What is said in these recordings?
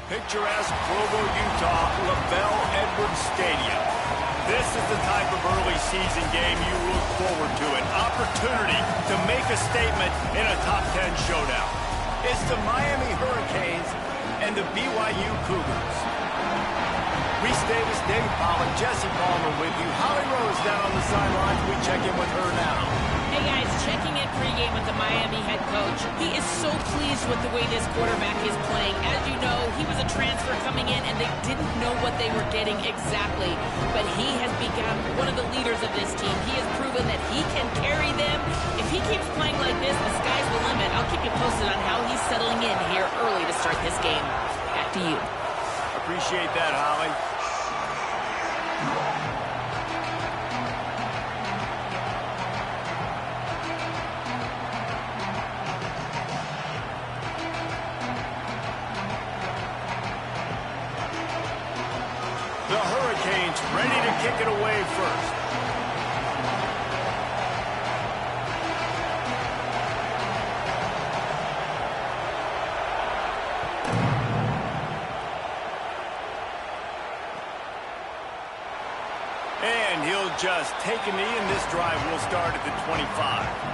Picturesque Provo, Utah, LaBelle Edwards Stadium. This is the type of early season game you look forward to, an opportunity to make a statement in a top 10 showdown. It's the Miami Hurricanes and the BYU Cougars. Reese Davis, Dave Pollock, Jesse Palmer with you. Holly Rose down on the sidelines. We check in with her now. Hey guys, checking in pregame with the Miami head coach. He is so pleased with the way this quarterback is playing. As you know, he was a transfer coming in and they didn't know what they were getting exactly. But he has become one of the leaders of this team. He has proven that he can carry them. If he keeps playing like this, the sky's the limit. I'll keep you posted on how he's settling in here early to start this game. Back to you. Appreciate that, Holly. The Hurricanes ready to kick it away first. And he'll just take a knee, and this drive will start at the 25.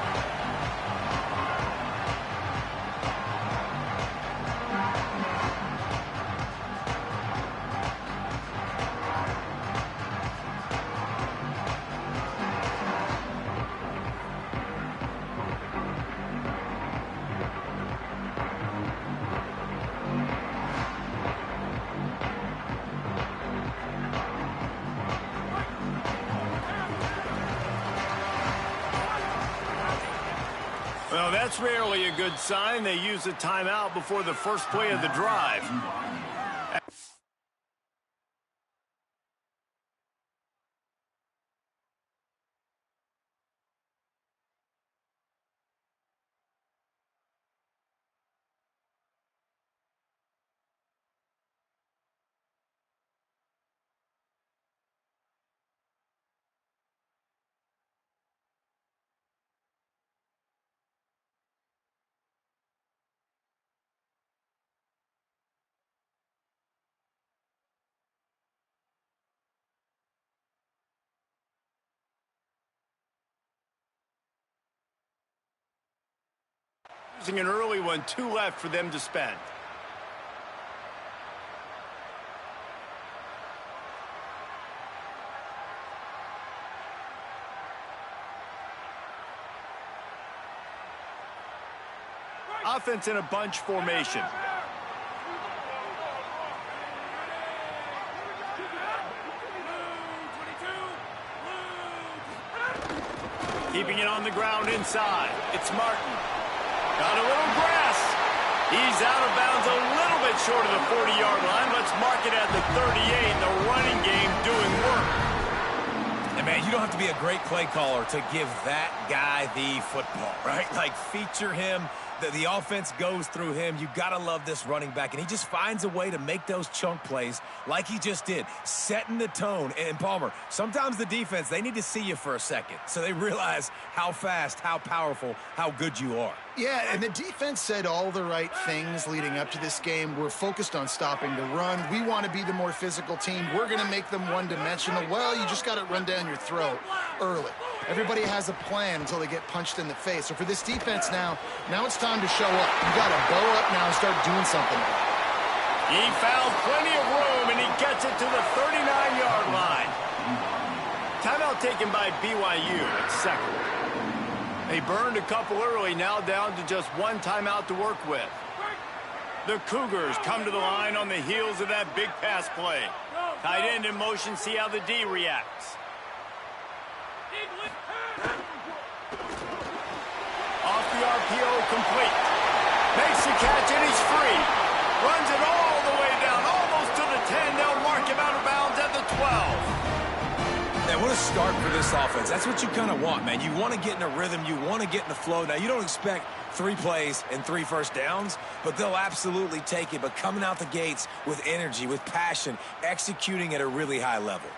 Well, that's rarely a good sign. They use a timeout before the first play of the drive. Using an early one, 2 left for them to spend. Offense in a bunch formation. Keeping it on the ground inside. It's Martin. Got a little grass. He's out of bounds a little bit short of the 40-yard line. Let's mark it at the 38. The running game doing work. And, man, you don't have to be a great play caller to give that guy the football, right? Like, feature him. The offense goes through him. You got to love this running back. And he just finds a way to make those chunk plays like he just did, setting the tone. And, Palmer, sometimes the defense, they need to see you for a second so they realize how fast, how powerful, how good you are. Yeah, and the defense said all the right things leading up to this game. We're focused on stopping the run. We want to be the more physical team. We're going to make them one-dimensional. Well, you just got to run down your throat early. Everybody has a plan until they get punched in the face. So for this defense now it's time to show up. You got to bow up now and start doing something. He found plenty of room, and he gets it to the 39-yard line. Timeout taken by BYU at second. They burned a couple early, now down to just one timeout to work with. The Cougars come to the line on the heels of that big pass play. Tight end in motion, see how the D reacts. Off the RPO, complete. Makes the catch, and he's free. Runs it all the way down, almost to the 10. They'll mark him out of bounds at the 12. Man, what a start for this offense. That's what you kind of want, man. You want to get in a rhythm. You want to get in the flow. Now, you don't expect 3 plays and 3 first downs, but they'll absolutely take it. But coming out the gates with energy, with passion, executing at a really high level.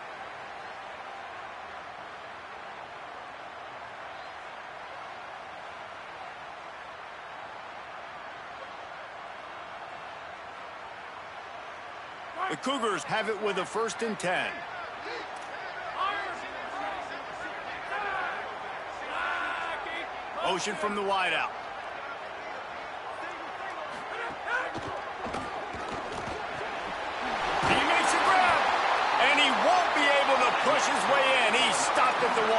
The Cougars have it with a 1st and 10. Motion from the wideout. He makes a grab, and he won't be able to push his way in. He's stopped at the 1.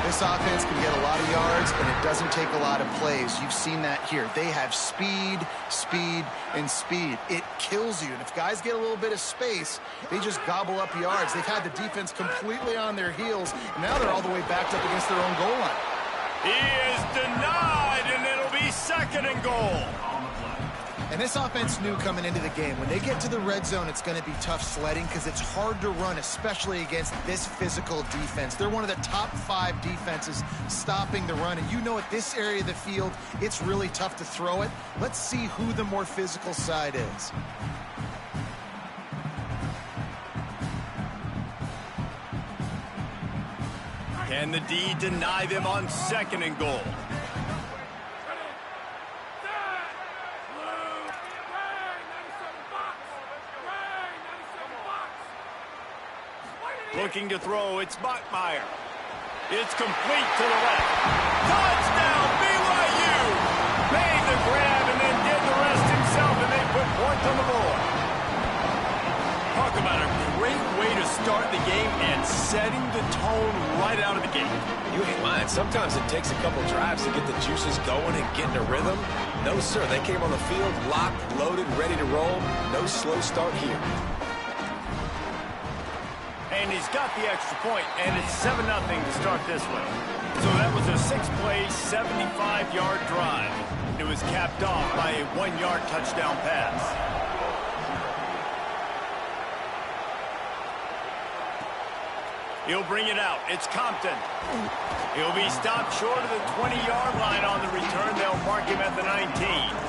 This offense can get a lot of yards, and it doesn't take a lot of plays. You've seen that here. They have speed, speed, and speed. It kills you. And if guys get a little bit of space, they just gobble up yards. They've had the defense completely on their heels, and now they're all the way backed up against their own goal line. He is denied, and it'll be 2nd and goal. And this offense knew coming into the game, when they get to the red zone, it's going to be tough sledding because it's hard to run, especially against this physical defense. They're one of the top 5 defenses stopping the run. And you know at this area of the field, it's really tough to throw it. Let's see who the more physical side is. Can the D deny them on 2nd and goal? Looking to throw, it's Bachmeier. It's complete to the left. Touchdown, BYU! Made the grab and then did the rest himself, and they put points on the board. Talk about a great way to start the game and setting the tone right out of the gate. You ain't lying. Sometimes it takes a couple drives to get the juices going and get in a rhythm. No, sir. They came on the field locked, loaded, ready to roll. No slow start here. And he's got the extra point, and it's 7-0 to start this one. So that was a 6-play, 75-yard drive. It was capped off by a 1-yard touchdown pass. He'll bring it out. It's Compton. He'll be stopped short of the 20-yard line on the return. They'll mark him at the 19.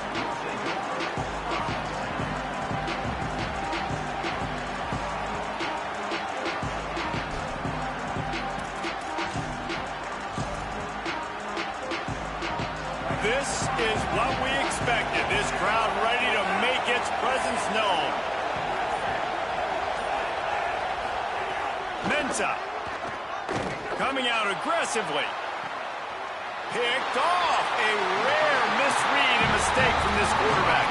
This is what we expected. This crowd ready to make its presence known. Mensah coming out aggressively. Picked off. A rare misread and mistake from this quarterback.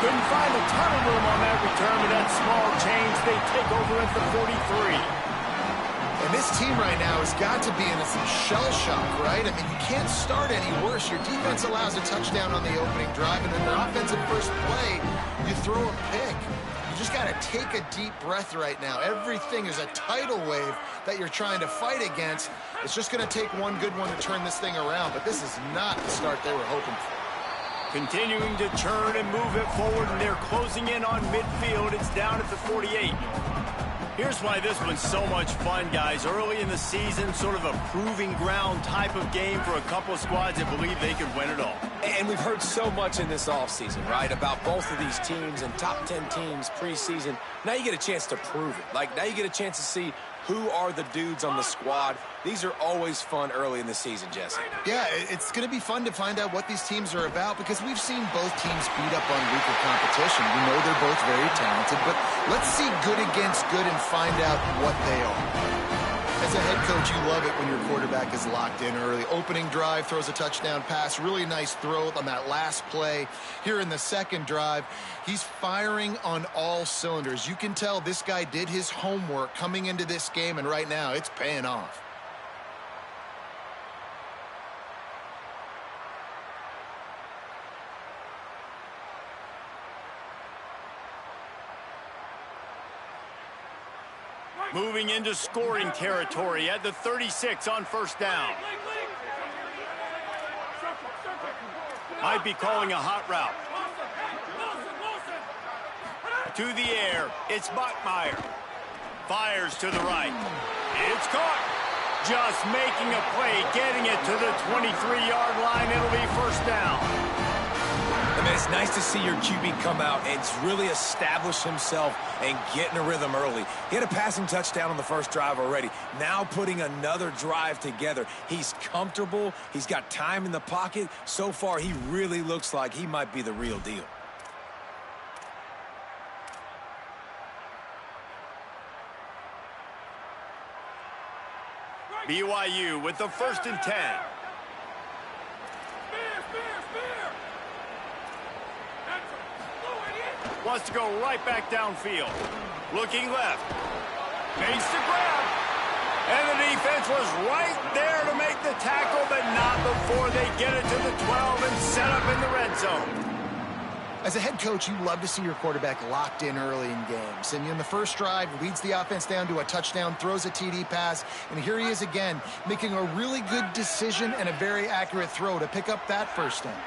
Couldn't find a ton of room on that return, but that small change, they take over at the 43. And this team right now has got to be in some shell shock, right? I mean, you can't start any worse. Your defense allows a touchdown on the opening drive, and then their offensive first play, you throw a pick. You just got to take a deep breath right now. Everything is a tidal wave that you're trying to fight against. It's just going to take one good one to turn this thing around, but this is not the start they were hoping for. Continuing to churn and move it forward, and they're closing in on midfield. It's down at the 48. Here's why this one's so much fun, guys. Early in the season, sort of a proving ground type of game for a couple of squads that believe they could win it all. And we've heard so much in this offseason, right, about both of these teams and top 10 teams preseason. Now you get a chance to prove it. Like, now you get a chance to see who are the dudes on the squad. These are always fun early in the season, Jesse. Yeah, it's going to be fun to find out what these teams are about because we've seen both teams beat up on weaker competition. We know they're both very talented, but let's see good against good and find out what they are. As a head coach, you love it when your quarterback is locked in early. Opening drive, throws a touchdown pass. Really nice throw on that last play. Here in the second drive, he's firing on all cylinders. You can tell this guy did his homework coming into this game, and right now it's paying off. Moving into scoring territory at the 36 on first down. Might be calling a hot route. To the air, it's Bachmeier. Fires to the right. It's caught. Just making a play, getting it to the 23-yard line. It'll be first down. I mean, it's nice to see your QB come out and really establish himself and get in a rhythm early. He had a passing touchdown on the first drive already. Now putting another drive together. He's comfortable. He's got time in the pocket. So far, he really looks like he might be the real deal. BYU with the 1st and 10. Wants to go right back downfield. Looking left. Makes the grab. And the defense was right there to make the tackle, but not before they get it to the 12 and set up in the red zone. As a head coach, you love to see your quarterback locked in early in games. And in the first drive, leads the offense down to a touchdown, throws a TD pass, and here he is again, making a really good decision and a very accurate throw to pick up that first down.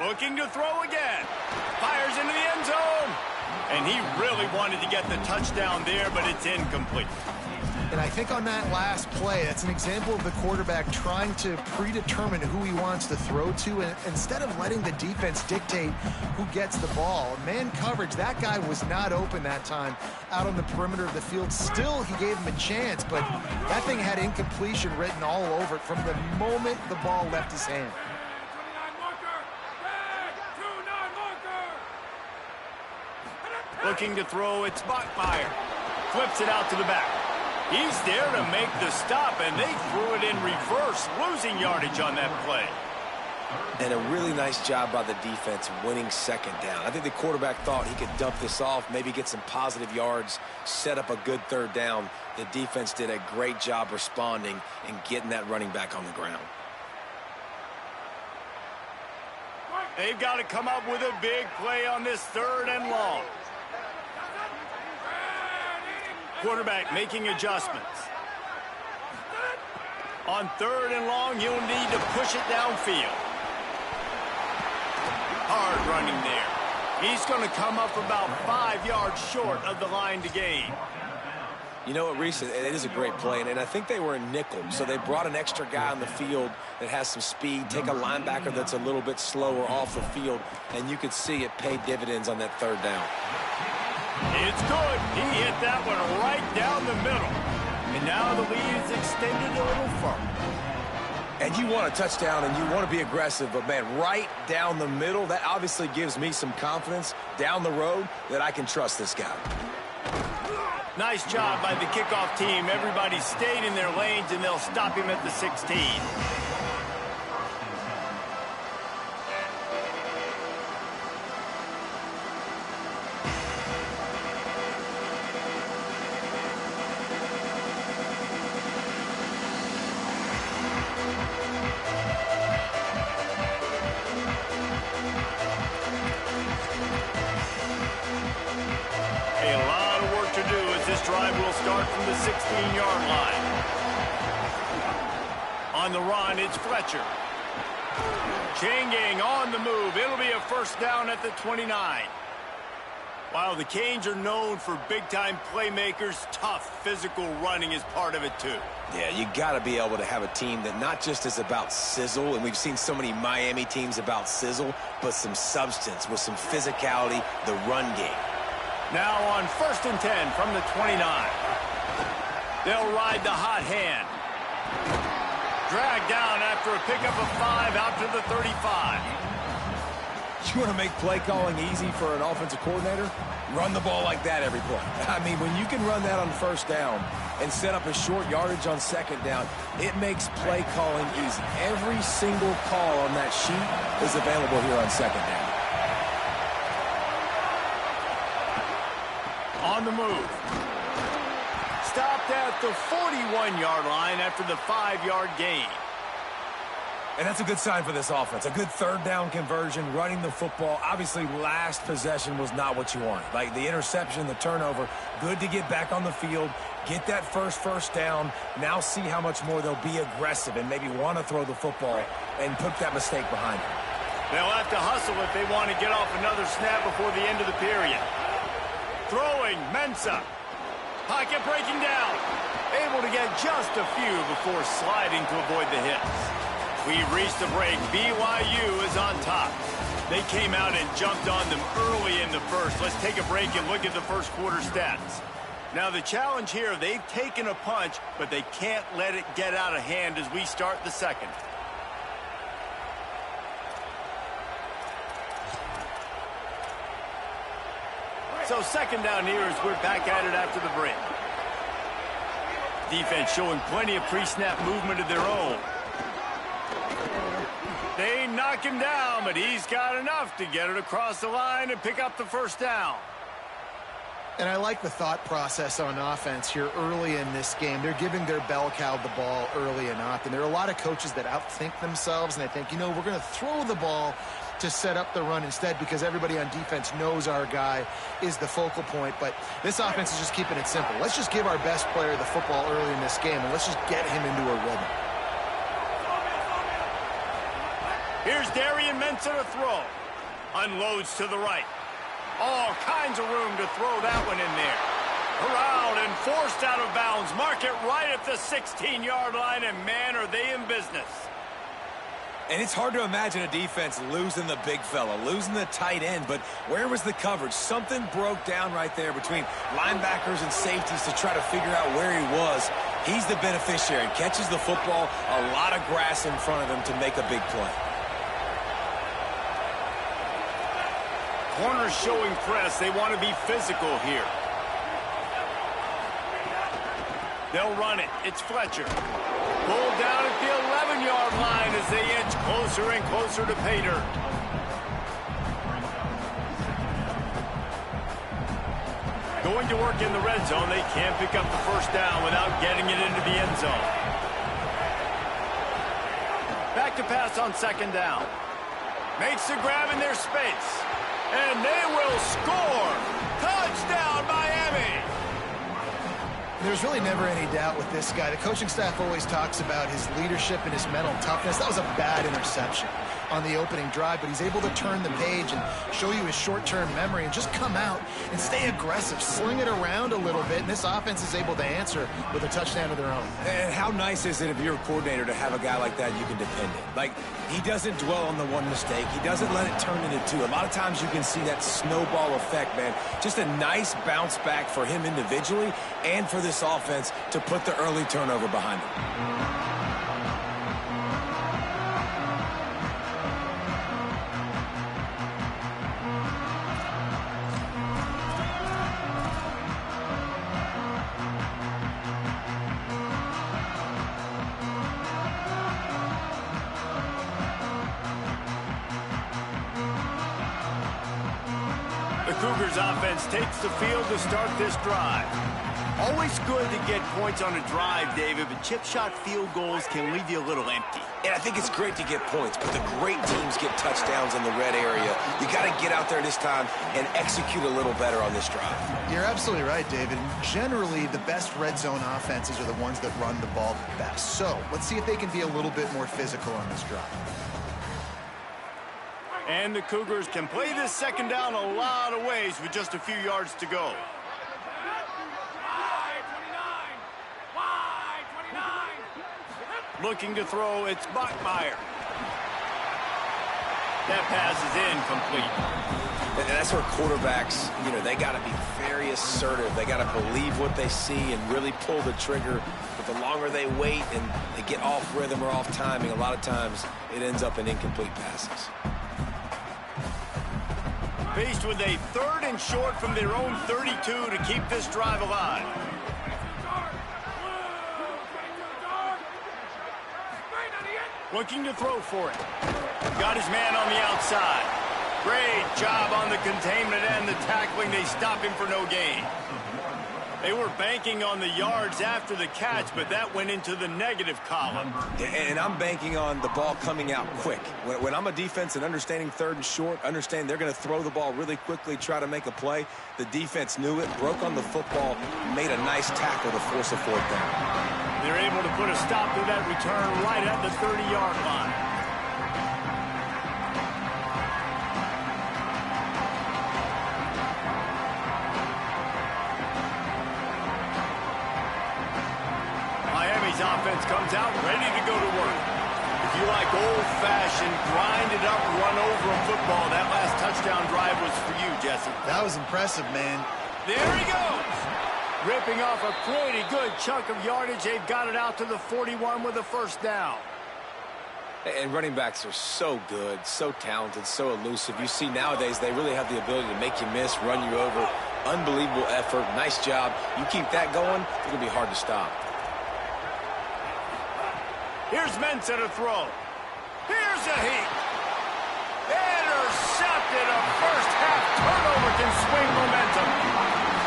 Looking to throw again. Fires into the end zone. And he really wanted to get the touchdown there, but it's incomplete. And I think on that last play, that's an example of the quarterback trying to predetermine who he wants to throw to, and instead of letting the defense dictate who gets the ball. Man coverage, that guy was not open that time out on the perimeter of the field. Still, he gave him a chance, but that thing had incompletion written all over it from the moment the ball left his hand. Looking to throw, it's Bachmeier. Flips it out to the back. He's there to make the stop, and they threw it in reverse, losing yardage on that play. And a really nice job by the defense winning second down. I think the quarterback thought he could dump this off, maybe get some positive yards, set up a good third down. The defense did a great job responding and getting that running back on the ground. They've got to come up with a big play on this 3rd and long. Quarterback making adjustments. On 3rd and long, you'll need to push it downfield. Hard running there. He's going to come up about 5 yards short of the line to gain. You know what, Reese, it is a great play, and I think they were in nickel, so they brought an extra guy on the field that has some speed, take a linebacker that's a little bit slower off the field, and you could see it paid dividends on that 3rd down. It's good. He hit that one right down the middle. And now the lead is extended a little further. And you want a touchdown and you want to be aggressive, but, man, right down the middle, that obviously gives me some confidence down the road that I can trust this guy. Nice job by the kickoff team. Everybody stayed in their lanes, and they'll stop him at the 16. This drive will start from the 16-yard line. On the run, it's Fletcher. Chain gang on the move. It'll be a first down at the 29. While the Canes are known for big-time playmakers, tough physical running is part of it too. Yeah, you got to be able to have a team that not just is about sizzle, and we've seen so many Miami teams about sizzle, but some substance with some physicality, the run game. Now on 1st and 10 from the 29. They'll ride the hot hand. Dragged down after a pickup of 5 out to the 35. You want to make play calling easy for an offensive coordinator? Run the ball like that every play. I mean, when you can run that on first down and set up a short yardage on second down, it makes play calling easy. Every single call on that sheet is available here on second down. On the move. Stopped at the 41-yard line after the 5-yard gain. And that's a good sign for this offense. A good third down conversion, running the football. Obviously, last possession was not what you wanted. Like the interception, the turnover, good to get back on the field, get that first down. Now see how much more they'll be aggressive and maybe want to throw the football and put that mistake behind them. They'll have to hustle if they want to get off another snap before the end of the period. Throwing, Mensah. Pocket breaking down. Able to get just a few before sliding to avoid the hits. We've reached the break. BYU is on top. They came out and jumped on them early in the first. Let's take a break and look at the first quarter stats. Now the challenge here, they've taken a punch, but they can't let it get out of hand as we start the second. So second down here as we're back at it after the break. Defense showing plenty of pre-snap movement of their own. They knock him down, but he's got enough to get it across the line and pick up the first down. And I like the thought process on offense here early in this game. They're giving their bell cow the ball early and often. There are a lot of coaches that outthink themselves, and they think, you know, we're going to throw the ball to set up the run instead because everybody on defense knows our guy is the focal point. But this offense is just keeping it simple. Let's just give our best player the football early in this game, and let's just get him into a rhythm. Here's Darian Mensah to throw. Unloads to the right. All kinds of room to throw that one in there. Around and forced out of bounds. Mark it right at the 16-yard line, and man, are they in business. And it's hard to imagine a defense losing the big fella, losing the tight end, but where was the coverage? Something broke down right there between linebackers and safeties to try to figure out where he was. He's the beneficiary. Catches the football, a lot of grass in front of him to make a big play. Corners showing press. They want to be physical here. They'll run it. It's Fletcher. Pulled down at the 11-yard line as they inch closer and closer to pay dirt. Going to work in the red zone. They can't pick up the first down without getting it into the end zone. Back to pass on second down. Makes the grab in their space. And they will score. Touchdown, Miami. There's really never any doubt with this guy. The coaching staff always talks about his leadership and his mental toughness. That was a bad interception on the opening drive, but he's able to turn the page and show you his short-term memory and just come out and stay aggressive, sling it around a little bit, and this offense is able to answer with a touchdown of their own. And how nice is it if you're a coordinator to have a guy like that you can depend on? Like, he doesn't dwell on the one mistake. He doesn't let it turn into two. A lot of times you can see that snowball effect, man. Just a nice bounce back for him individually and for this offense to put the early turnover behind him. The Cougars offense takes the field to start this drive. Always good to get points on a drive, David, but chip shot field goals can leave you a little empty. And I think it's great to get points, but the great teams get touchdowns in the red area. You got to get out there this time and execute a little better on this drive. You're absolutely right, David. Generally, the best red zone offenses are the ones that run the ball the best. So let's see if they can be a little bit more physical on this drive. And the Cougars can play this second down a lot of ways with just a few yards to go. Looking to throw, it's Bachmeier. That pass is incomplete. And that's where quarterbacks, they got to be very assertive. They got to believe what they see and really pull the trigger. But the longer they wait and they get off rhythm or off timing, a lot of times it ends up in incomplete passes. Faced with a 3rd and short from their own 32 to keep this drive alive. Looking to throw for it. Got his man on the outside. Great job on the containment and the tackling. They stop him for no gain. They were banking on the yards after the catch, but that went into the negative column. And I'm banking on the ball coming out quick. When I'm a defense and understanding 3rd and short, understand they're going to throw the ball really quickly, try to make a play. The defense knew it, broke on the football, made a nice tackle to force a 4th down. They're able to put a stop to that return right at the 30-yard line. Miami's offense comes out ready to go to work. If you like old-fashioned, grind-it-up, run-over football, that last touchdown drive was for you, Jesse. That was impressive, man. There he goes. Ripping off a pretty good chunk of yardage. They've got it out to the 41 with a 1st down. And running backs are so good, so talented, so elusive. You see nowadays they really have the ability to make you miss, run you over. Unbelievable effort. Nice job. You keep that going, it's going to be hard to stop. Here's Mensah to throw. Here's a heat. Intercepted. A first-half turnover can swing momentum.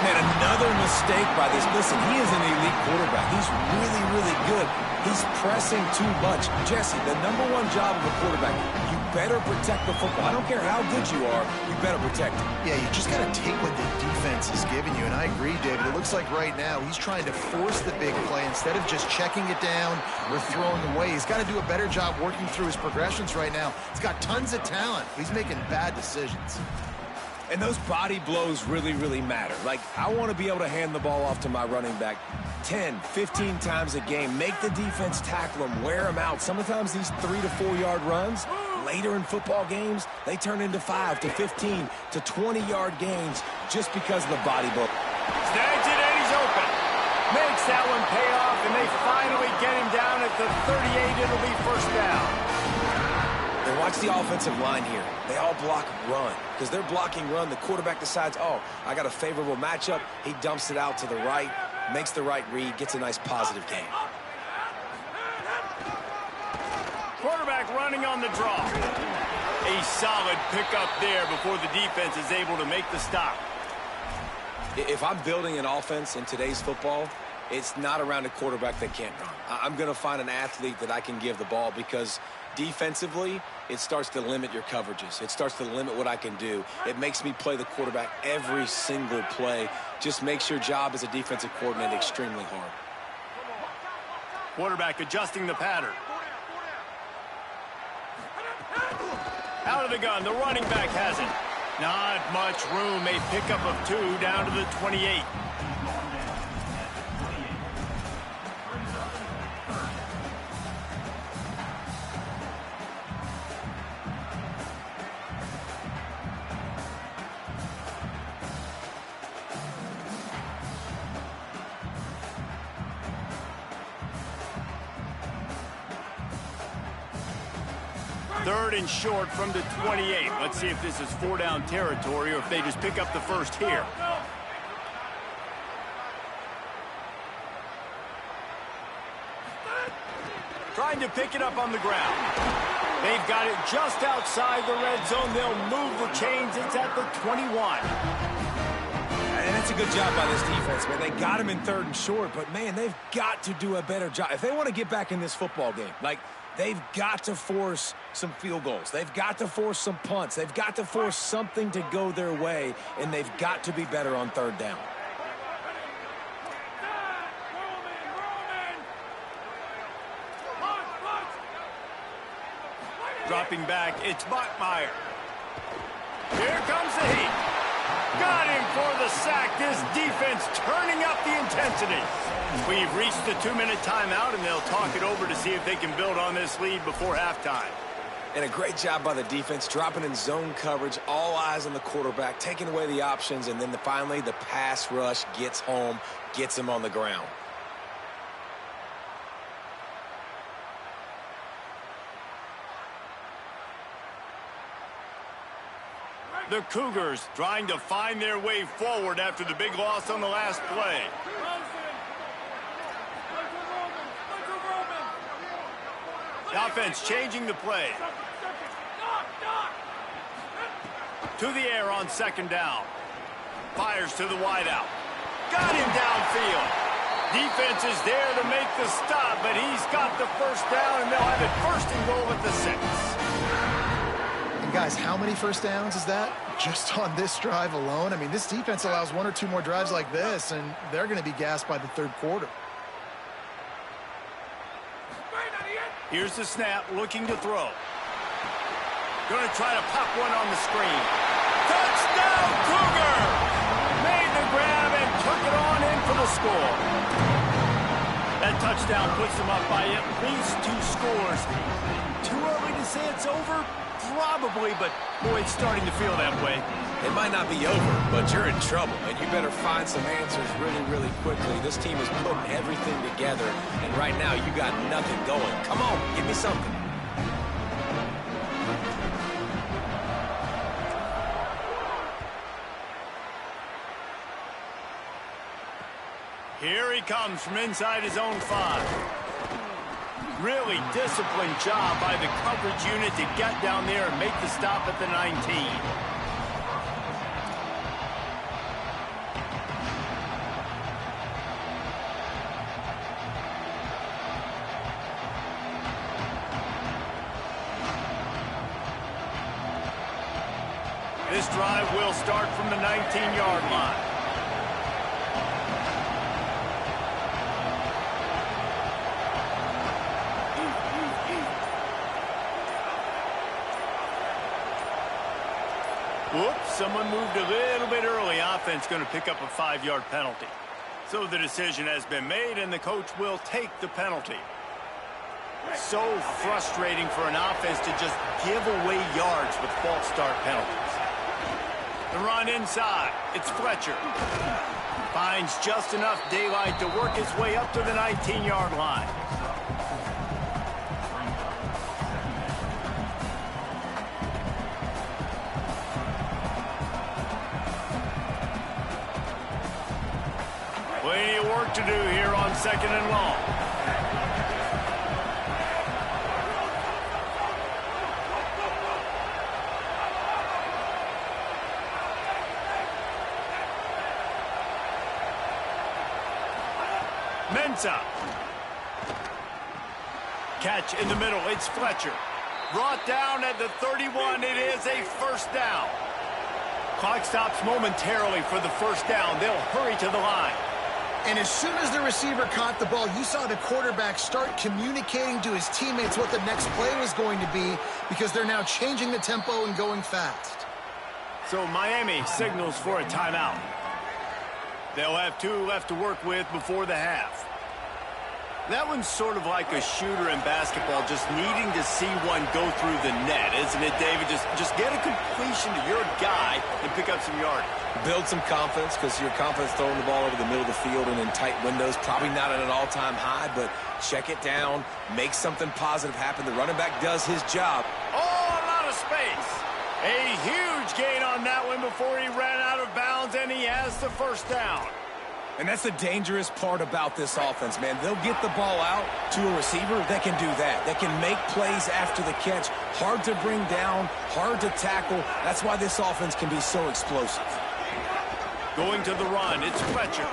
Man, another mistake by this. Listen, he is an elite quarterback. He's really, really good. He's pressing too much. Jesse, the #1 job of a quarterback, you better protect the football. I don't care how good you are, you better protect it. Yeah, you just got to take what the defense is giving you, and I agree, David. It looks like right now he's trying to force the big play instead of just checking it down or throwing away. He's got to do a better job working through his progressions right now. He's got tons of talent. He's making bad decisions. And those body blows really, really matter. Like, I want to be able to hand the ball off to my running back 10, 15 times a game. Make the defense tackle him, wear him out. Sometimes these 3 to 4 yard runs, later in football games, they turn into 5 to 15 to 20-yard gains just because of the body blow. Snags it and he's open. Makes that one pay off, and they finally get him down at the 38. It'll be 1st down. And watch the offensive line here. They all block run. Because they're blocking run, the quarterback decides, oh, I got a favorable matchup. He dumps it out to the right, makes the right read, gets a nice positive gain. Quarterback running on the draw. A solid pickup there before the defense is able to make the stop. If I'm building an offense in today's football, it's not around a quarterback that can't run. I'm going to find an athlete that I can give the ball because defensively, it starts to limit your coverages. It starts to limit what I can do. It makes me play the quarterback every single play. Just makes your job as a defensive coordinator extremely hard. Quarterback adjusting the pattern. Out of the gun, the running back has it. Not much room, a pickup of 2 down to the 28. Third and short from the 28. Let's see if this is 4-down territory or if they just pick up the first here. Trying to pick it up on the ground. They've got it just outside the red zone. They'll move the chains. It's at the 21. And that's a good job by this defense, man. They got him in 3rd and short, but, man, they've got to do a better job. If they want to get back in this football game, like, they've got to force some field goals. They've got to force some punts. They've got to force something to go their way, and they've got to be better on third down. Dropping back, it's Bachmeier. Here comes the heat. Got him for the sack. This defense turning up the intensity. We've reached the 2-minute timeout, and they'll talk it over to see if they can build on this lead before halftime. And a great job by the defense, dropping in zone coverage, all eyes on the quarterback, taking away the options, and then finally the pass rush gets home, gets him on the ground. The Cougars trying to find their way forward after the big loss on the last play. The offense changing the play. To the air on second down. Fires to the wideout. Got him downfield. Defense is there to make the stop, but he's got the first down, and they'll have it first and goal at the 6. Guys, how many first downs is that? Just on this drive alone? I mean, this defense allows 1 or 2 more drives like this, and they're going to be gassed by the third quarter. Here's the snap, looking to throw. Going to try to pop one on the screen. Touchdown, Cougar! Made the grab and took it on in for the score. That touchdown puts them up by at least 2 scores. Too early to say it's over? Probably, but boy, it's starting to feel that way. It might not be over, but you're in trouble, and you better find some answers really, really quickly. This team is putting everything together, and right now you got nothing going. Come on, give me something. Here he comes from inside his own 5. Really disciplined job by the coverage unit to get down there and make the stop at the 19. This drive will start from the 19-yard line. Whoops, someone moved a little bit early. Offense going to pick up a 5-yard penalty. So the decision has been made, and the coach will take the penalty. So frustrating for an offense to just give away yards with false start penalties. The run inside. It's Fletcher. Finds just enough daylight to work his way up to the 19-yard line. Plenty of work to do here on 2nd and long. Mensah. Catch in the middle. It's Fletcher. Brought down at the 31. It is a first down. Clock stops momentarily for the first down. They'll hurry to the line. And as soon as the receiver caught the ball, you saw the quarterback start communicating to his teammates what the next play was going to be, because they're now changing the tempo and going fast. So Miami signals for a timeout. They'll have 2 left to work with before the half. That one's sort of like a shooter in basketball, just needing to see one go through the net, isn't it, David? Just get a completion to your guy and pick up some yardage. Build some confidence, because your confidence throwing the ball over the middle of the field and in tight windows, probably not at an all-time high, but check it down, make something positive happen. The running back does his job. Oh, a lot of space. A huge gain on that one before he ran out of bounds, and he has the first down. And that's the dangerous part about this offense, man. They'll get the ball out to a receiver. They can do that. They can make plays after the catch. Hard to bring down, hard to tackle. That's why this offense can be so explosive. Going to the run, it's Fletcher.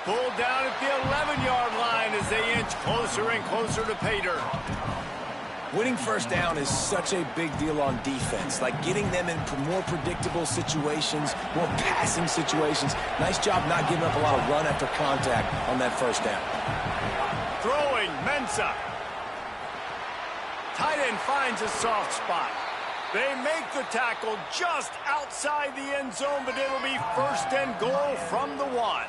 Pulled down at the 11-yard line as they inch closer and closer to pay dirt. Winning first down is such a big deal on defense, like getting them in more predictable situations, more passing situations. Nice job not giving up a lot of run after contact on that first down. Throwing, Mensah. Tight end finds a soft spot. They make the tackle just outside the end zone, but it'll be first and goal from the 1.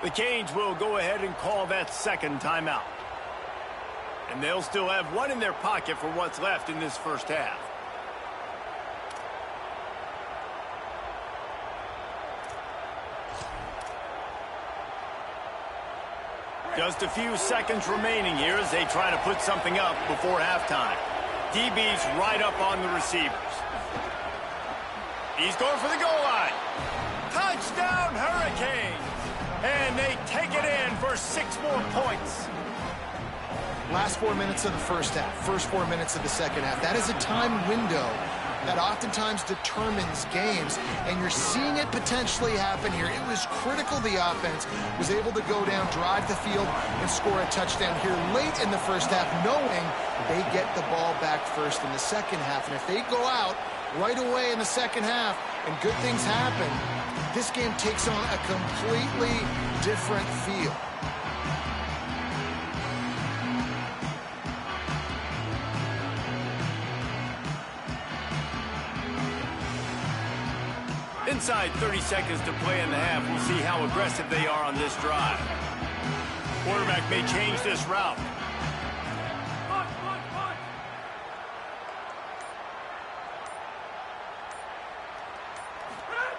The Canes will go ahead and call that second timeout. And they'll still have one in their pocket for what's left in this first half. Just a few seconds remaining here as they try to put something up before halftime. DB's right up on the receivers. He's going for the goal line. Touchdown, Hurricanes! And they take it in for 6 more points. Last 4 minutes of the first half, first 4 minutes of the second half. That is a time window that oftentimes determines games, and you're seeing it potentially happen here. It was critical the offense was able to go down, drive the field, and score a touchdown here late in the first half, knowing they get the ball back first in the second half. And if they go out right away in the second half and good things happen, this game takes on a completely different feel. Inside 30 seconds to play in the half. We'll see how aggressive they are on this drive. Quarterback may change this route.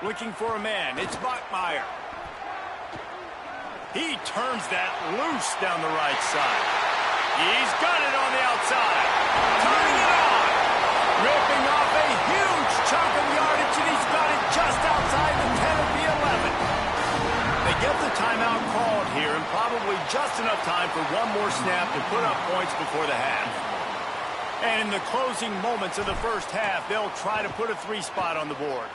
Looking for a man. It's Bachmeier. He turns that loose down the right side. He's got it on the outside. Turning it on. Ripping off a huge chunk of yardage, and he's got it just outside the 10 of the 11. They get the timeout called here, and probably just enough time for one more snap to put up points before the half. And in the closing moments of the first half, they'll try to put a 3 spot on the board.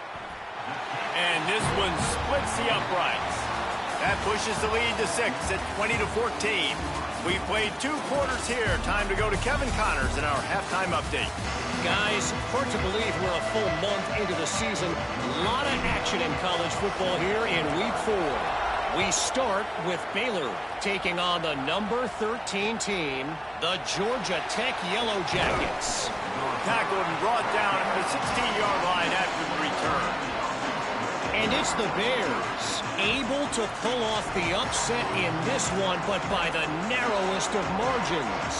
And this one splits the uprights. That pushes the lead to 6 at 20-14. We've played 2 quarters here. Time to go to Kevin Connors in our halftime update. Guys, hard to believe we're a full month into the season. A lot of action in college football here in Week 4. We start with Baylor taking on the number 13 team, the Georgia Tech Yellow Jackets. Tackled and brought down at the 16-yard line after the return. And it's the Bears, able to pull off the upset in this one, but by the narrowest of margins.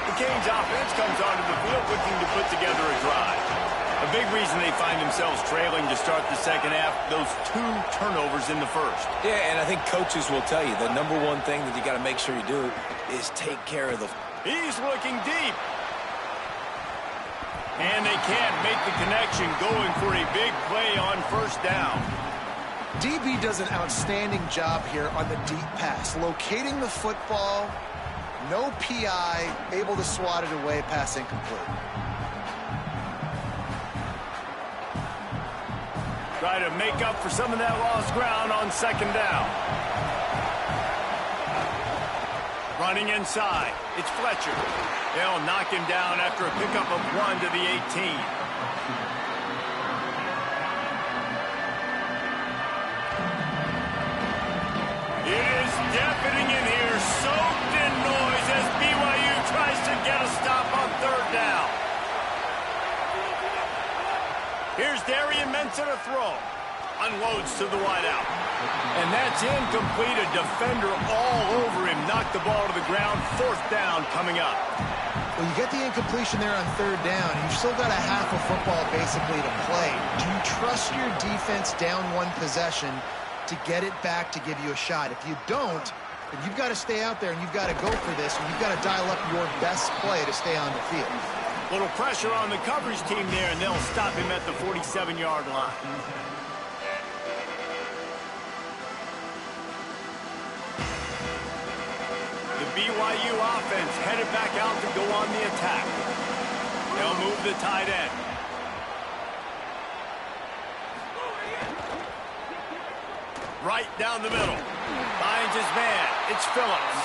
The Canes offense comes onto the field looking to put together a drive. A big reason they find themselves trailing to start the second half, those 2 turnovers in the first. Yeah, and I think coaches will tell you the number one thing that you got to make sure you do is take care of the... He's looking deep. And they can't make the connection, going for a big play on first down. DB does an outstanding job here on the deep pass, locating the football, no PI, able to swat it away, pass incomplete. Try to make up for some of that lost ground on second down. Running inside, it's Fletcher. They'll knock him down after a pickup of 1 to the 18. It is deafening in here, soaked in noise as BYU tries to get a stop on third down. Here's Darian Mensah to throw. Unloads to the wideout. And that's incomplete. A defender all over him. Knocked the ball to the ground. Fourth down coming up. Well, you get the incompletion there on third down. You've still got a half of football basically to play. Do you trust your defense down 1 possession to get it back to give you a shot? If you don't, then you've got to stay out there and you've got to go for this, and you've got to dial up your best play to stay on the field. Little pressure on the coverage team there, and they'll stop him at the 47-yard line. The BYU offense headed back out to go on the attack. They'll move the tight end. Right down the middle. Finds his man. It's Phillips.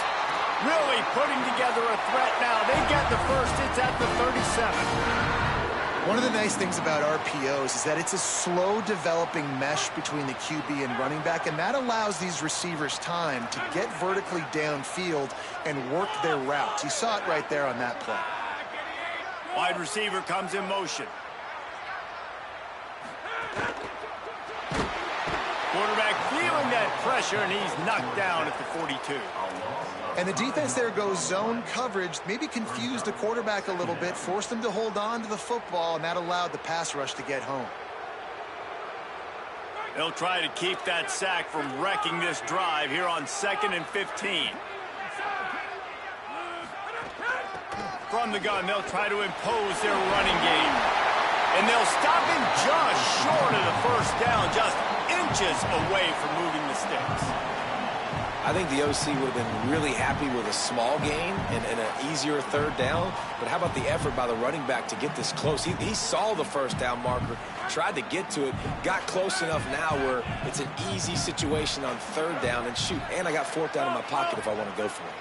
really putting together a threat now. They get the first. It's at the 37. One of the nice things about RPOs is that it's a slow developing mesh between the QB and running back, and that allows these receivers time to get vertically downfield and work their routes. You saw it right there on that play. Wide receiver comes in motion. Quarterback feeling that pressure, and he's knocked down at the 42. And the defense there goes zone coverage, maybe confused the quarterback a little bit, forced him to hold on to the football, and that allowed the pass rush to get home. They'll try to keep that sack from wrecking this drive here on 2nd and 15. From the gun, they'll try to impose their running game. And they'll stop him just short of the first down, just inches away from moving the sticks. I think the OC would have been really happy with a small gain and an easier 3rd down. But how about the effort by the running back to get this close? He saw the first down marker, tried to get to it, got close enough now where it's an easy situation on 3rd down. And shoot, and I got 4th down in my pocket if I want to go for it.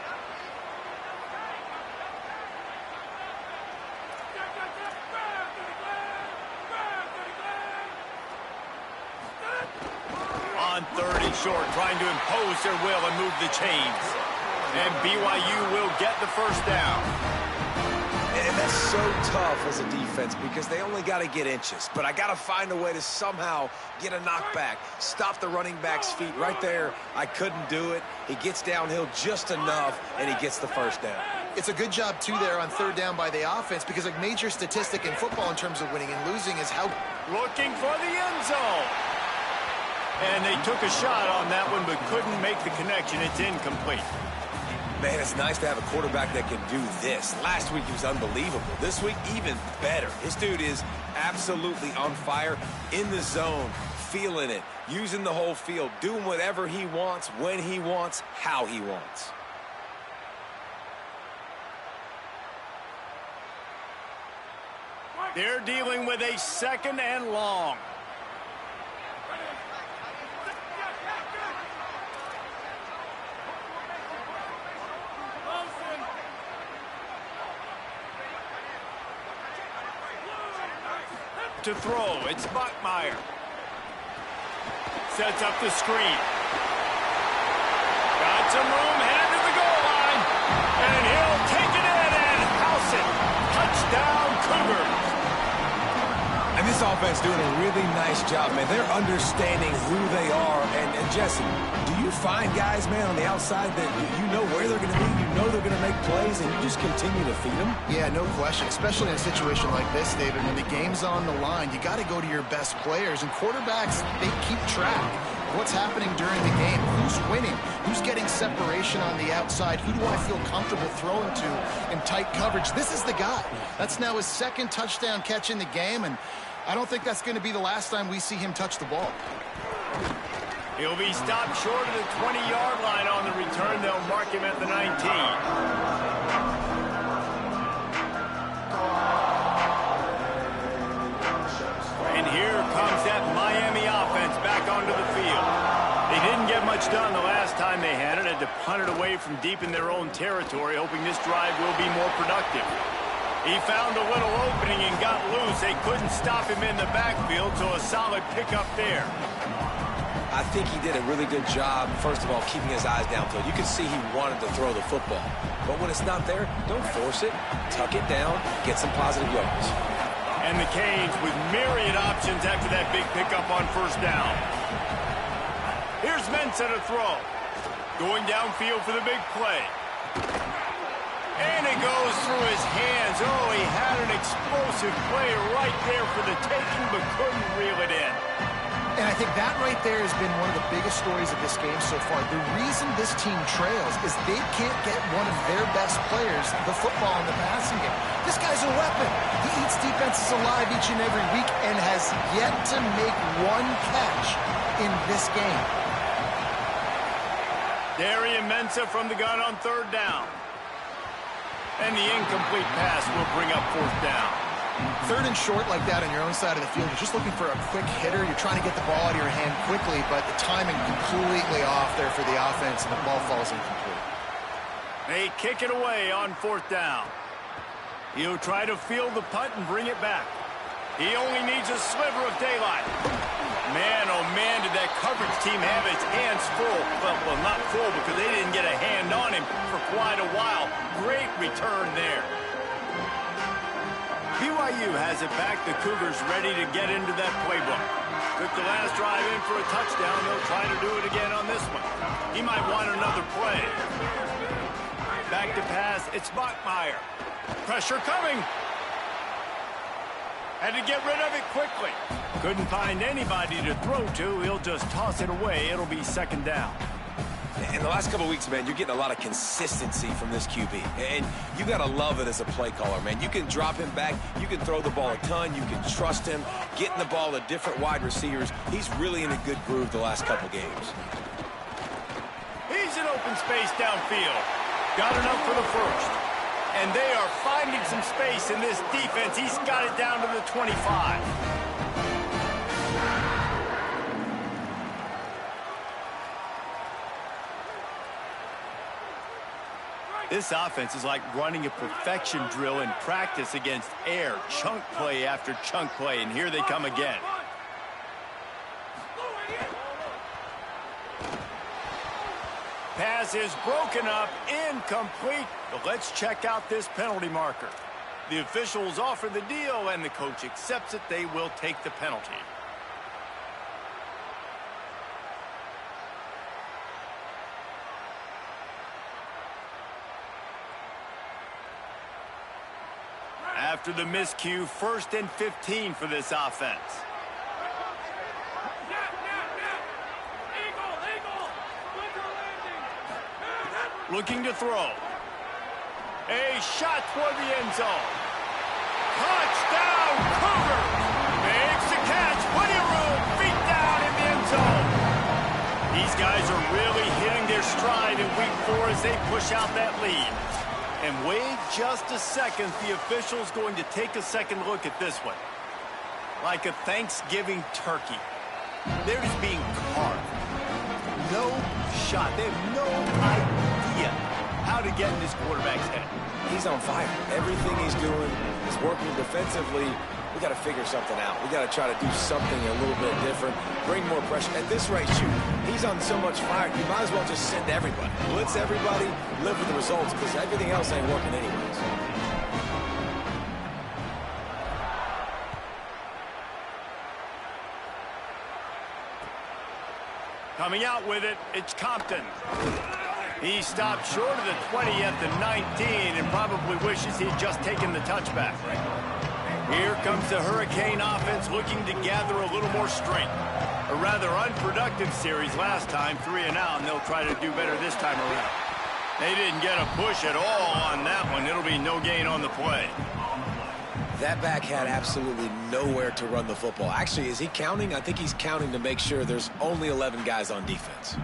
On 3rd and short, trying to impose their will and move the chains. And BYU will get the first down. And that's so tough as a defense because they only got to get inches. But I got to find a way to somehow get a knockback, stop the running back's feet right there. I couldn't do it. He gets downhill just enough, and he gets the first down. It's a good job, too, there on 3rd down by the offense because a major statistic in football in terms of winning and losing is how... Looking for the end zone. And they took a shot on that one, but couldn't make the connection. It's incomplete. Man, it's nice to have a quarterback that can do this. Last week, he was unbelievable. This week, even better. This dude is absolutely on fire, in the zone, feeling it, using the whole field, doing whatever he wants, when he wants, how he wants. They're dealing with a 2nd and long. To throw, it's Bachmeier. Sets up the screen. Got some room, headed to the goal line. And he'll take it in and house it. Touchdown, Cougars. And this offense doing a really nice job, man. They're understanding who they are. And Jesse, do you find guys, man, on the outside that you know where they're going to be, you know they're going to make plays, and you just continue to feed them? Yeah, no question, especially in a situation like this, David. When the game's on the line, you got to go to your best players. And quarterbacks, they keep track of what's happening during the game. Who's winning? Who's getting separation on the outside? Who do I feel comfortable throwing to in tight coverage? This is the guy. That's now his 2nd touchdown catch in the game, and I don't think that's going to be the last time we see him touch the ball. He'll be stopped short of the 20-yard line on the return. They'll mark him at the 19. And here comes that Miami offense back onto the field. They didn't get much done the last time they had it. Had to punt it away from deep in their own territory, hoping this drive will be more productive. He found a little opening and got loose. They couldn't stop him in the backfield, so a solid pickup there. I think he did a really good job, first of all, keeping his eyes downfield. You could see he wanted to throw the football. But when it's not there, don't force it. Tuck it down, get some positive yards. And the Canes with myriad options after that big pickup on 1st down. Here's Mensah to throw. Going downfield for the big play. And it goes through his hands. Oh, he had an explosive play right there for the taking, but couldn't reel it in. And I think that right there has been one of the biggest stories of this game so far. The reason this team trails is they can't get one of their best players the football in the passing game. This guy's a weapon. He eats defenses alive each and every week and has yet to make one catch in this game. Darian Mensah from the gun on 3rd down. And the incomplete pass will bring up 4th down. 3rd and short like that on your own side of the field, you're just looking for a quick hitter. You're trying to get the ball out of your hand quickly, but the timing completely off there for the offense, and the ball falls incomplete. They kick it away on 4th down. He'll try to field the punt and bring it back. He only needs a sliver of daylight. Man, oh man, did that coverage team have its hands full. Well, not full because they didn't get a hand on him for quite a while. Great return there. BYU has it back. The Cougars ready to get into that playbook. Took the last drive in for a touchdown. They'll try to do it again on this one. He might want another play. Back to pass. It's Bachmeier. Pressure coming. Had to get rid of it quickly. Couldn't find anybody to throw to. He'll just toss it away. It'll be 2nd down. In the last couple of weeks, man, you're getting a lot of consistency from this QB. And you got to love it as a play caller, man. You can drop him back. You can throw the ball a ton. You can trust him. Getting the ball to different wide receivers. He's really in a good groove the last couple games. He's in open space downfield. Got enough for the first. And they are finding some space in this defense. He's got it down to the 25. This offense is like running a perfection drill in practice against air. Chunk play after chunk play, and here they come again. Pass is broken up, incomplete. But let's check out this penalty marker. The officials offer the deal, and the coach accepts it. They will take the penalty. After the miscue, 1st and 15 for this offense. Looking to throw. A shot toward the end zone. Touchdown, Cougars! Makes the catch. Plenty of room. Feet down in the end zone. These guys are really hitting their stride in week 4 as they push out that lead. And wait just a second. The official's going to take a second look at this one. Like a Thanksgiving turkey. They're just being carved. No shot. They have no idea how to get in this quarterback's head. He's on fire. Everything he's doing is working defensively. We got to figure something out. We got to try to do something a little bit different. Bring more pressure. At this rate, shoot, he's on so much fire, you might as well just send everybody. Blitz everybody, live with the results, because everything else ain't working anyways. Coming out with it, it's Compton. He stopped short of the 20 at the 19 and probably wishes he'd just taken the touchback. Here comes the Hurricane offense looking to gather a little more strength. A rather unproductive series last time, 3 and out, and they'll try to do better this time around. They didn't get a push at all on that one. It'll be no gain on the play. That back had absolutely nowhere to run the football. Actually, is he counting? I think he's counting to make sure there's only 11 guys on defense.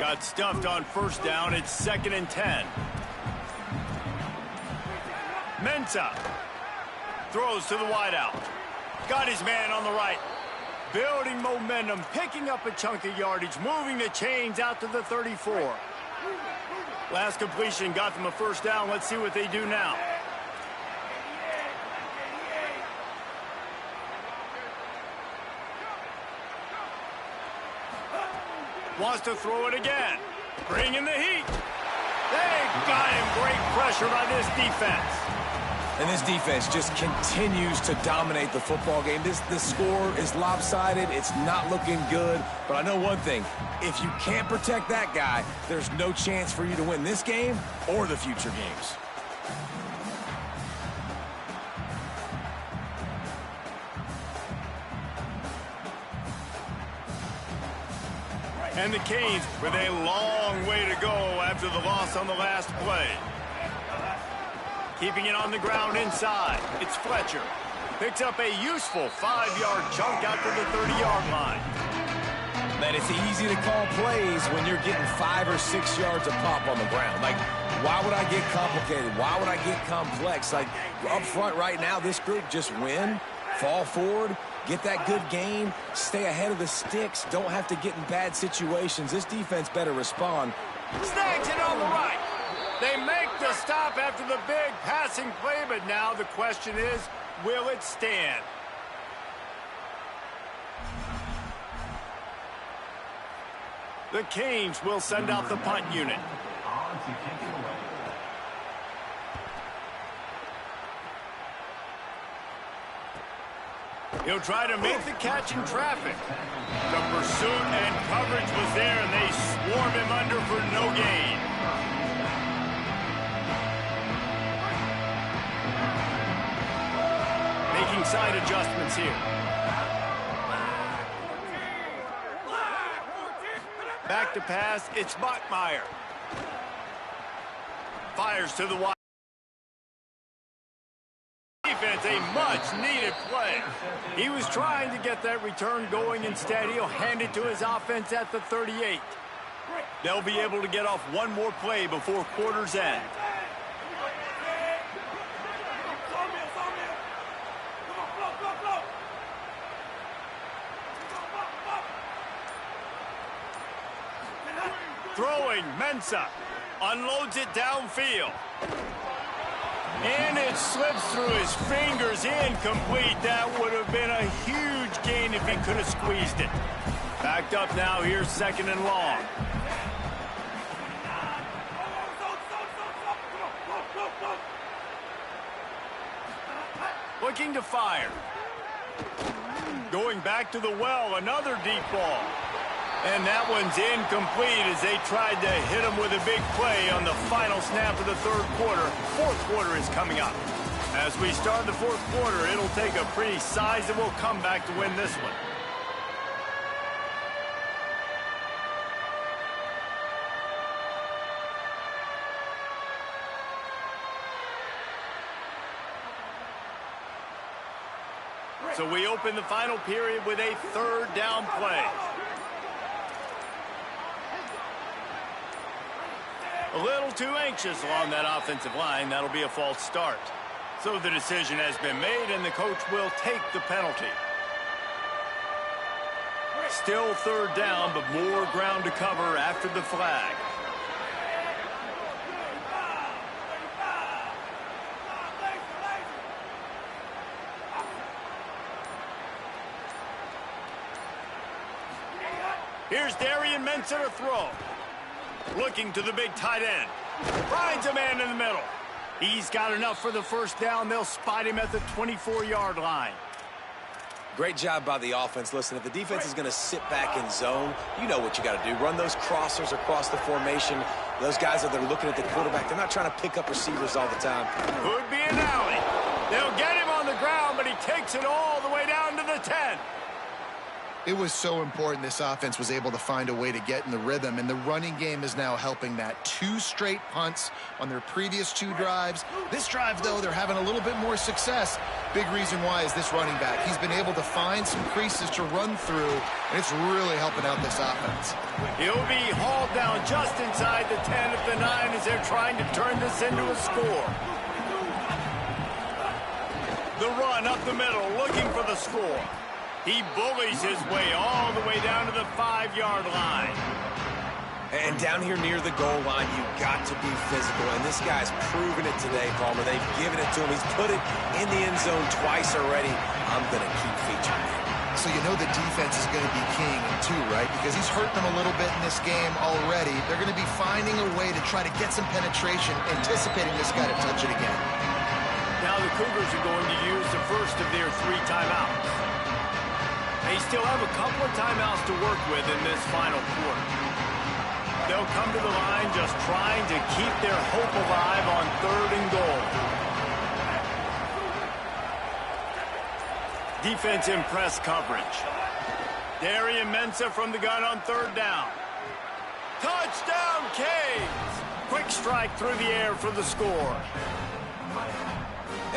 Got stuffed on 1st down. It's 2nd and 10. Mensah throws to the wideout. Got his man on the right. Building momentum, picking up a chunk of yardage, moving the chains out to the 34. Last completion got them a 1st down. Let's see what they do now. Wants to throw it again. Bringing the heat. They got him. Great pressure by this defense. And this defense just continues to dominate the football game. This score is lopsided. It's not looking good. But I know one thing. If you can't protect that guy, there's no chance for you to win this game or the future games. And the Canes with a long way to go after the loss on the last play. Keeping it on the ground inside. It's Fletcher. Picks up a useful 5-yard chunk out to the 30-yard line. Man, it's easy to call plays when you're getting 5 or 6 yards of pop on the ground. Like, why would I get complicated? Why would I get complex? Like, up front right now, this group just win, fall forward, get that good gain, stay ahead of the sticks, don't have to get in bad situations. This defense better respond. Snags it on the right. They make the stop after the big passing play, but now the question is, will it stand? The Canes will send out the punt unit. He'll try to make the catch in traffic. The pursuit and coverage was there, and they swarm him under for no gain. Making side adjustments here. Back to pass, it's Bachmeier. Fires to the wide. Defense, a much-needed play. He was trying to get that return going. Instead, he'll hand it to his offense at the 38. They'll be able to get off one more play before quarter's end. Throwing, Mensah unloads it downfield. And it slips through his fingers, incomplete. That would have been a huge gain if he could have squeezed it. Backed up now, here's 2nd and long. Looking to fire. Going back to the well, another deep ball. And that one's incomplete as they tried to hit him with a big play on the final snap of the 3rd quarter. 4th quarter is coming up. As we start the 4th quarter, it'll take a pretty sizable comeback to win this one. So we open the final period with a 3rd down play. A little too anxious along that offensive line. That'll be a false start. So the decision has been made, and the coach will take the penalty. Still 3rd down, but more ground to cover after the flag. Here's Darian Mensah to throw. Looking to the big tight end. Finds a man in the middle. He's got enough for the 1st down. They'll spot him at the 24-yard line. Great job by the offense. Listen, if the defense is going to sit back in zone, you know what you got to do. Run those crossers across the formation. Those guys that are looking at the quarterback, they're not trying to pick up receivers all the time. Could be an alley. They'll get him on the ground, but he takes it all the way down to the 10. It was so important this offense was able to find a way to get in the rhythm, and the running game is now helping that. 2 straight punts on their previous 2 drives. This drive, though, they're having a little bit more success. Big reason why is this running back. He's been able to find some creases to run through, and it's really helping out this offense. He'll be hauled down just inside the 10 of the 9 as they're trying to turn this into a score. The run up the middle, looking for the score. He bullies his way all the way down to the 5-yard line. And down here near the goal line, you've got to be physical. And this guy's proven it today, Palmer. They've given it to him. He's put it in the end zone twice already. I'm going to keep featuring him. So you know the defense is going to be keying him too, right? Because he's hurting them a little bit in this game already. They're going to be finding a way to try to get some penetration, anticipating this guy to touch it again. Now the Cougars are going to use the first of their 3 timeouts. They still have a couple of timeouts to work with in this final quarter. They'll come to the line just trying to keep their hope alive on 3rd and goal. Defense in press coverage. Darian Mensah from the gun on 3rd down. Touchdown, Canes! Quick strike through the air for the score.